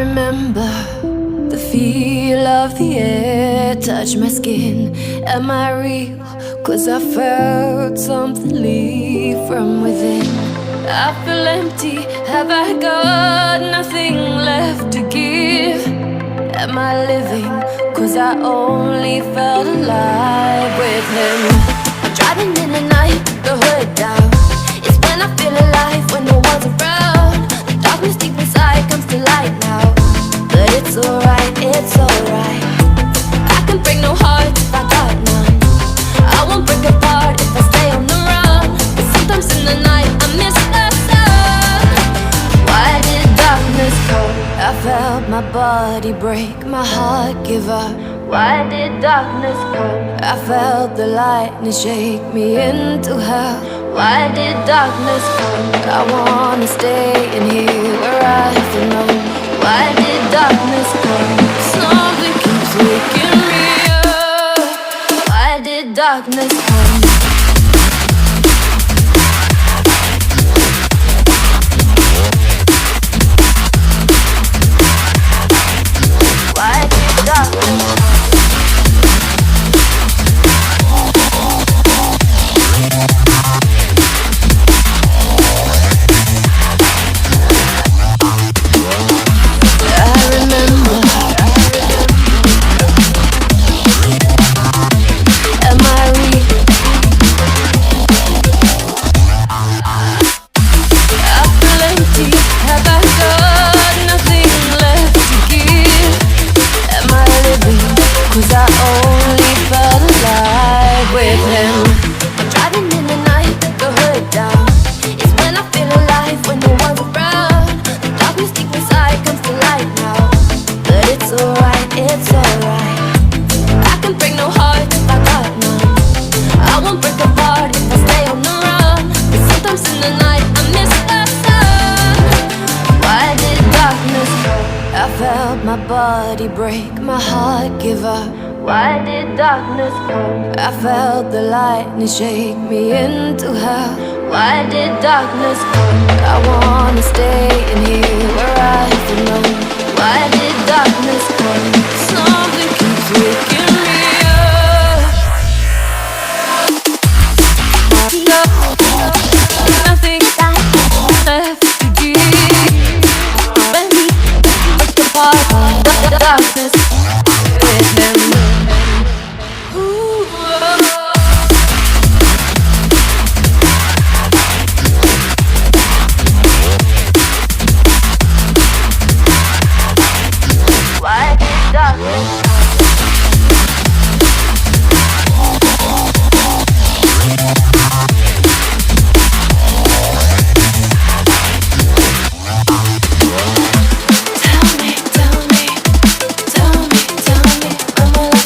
remember the feel of the air touch my skin. Am I real? 'Cause I felt something leave from within. I feel empty, have I got nothing left to give? Am I living? 'Cause I only felt alive with him. I'm driving in the night, the hood down. It's when I feel alive, when no one's around. The darkness deep inside comes to light now. But it's alright, it's alright. I can break no heart if I got none. I won't break apart if I stay on the run. But sometimes in the night I miss the sun. Why did darkness come? I felt my body break, my heart give up. Why did darkness come? I felt the lightning shake me into hell. Why did darkness come? I wanna stay in here where I feel known. Why did darkness come? Something keeps waking me up. Why did darkness come? Why did darkness come? My body break, my heart give up. Why did darkness come? I felt the lightning shake me into hell. Why did darkness come? I wanna stay in here where I feel known. Why did darkness come? Something keeps waking me up. Nothing left to give. When we break apart, the darkness with him. Why did darkness come? Tell me, I'm alive.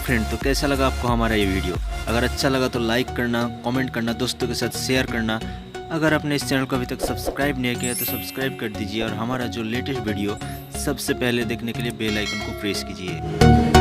Friend, तो कैसा लगा आपको हमारा ये video? अगर अच्छा लगा तो लाइक करना, कमेंट करना, दोस्तों के साथ शेयर करना। अगर आपने इस चैनल को अभी तक सब्सक्राइब नहीं किया तो सब्सक्राइब कर दीजिए और हमारा जो लेटेस्ट वीडियो सबसे पहले देखने के लिए बेल आइकन को प्रेस कीजिए।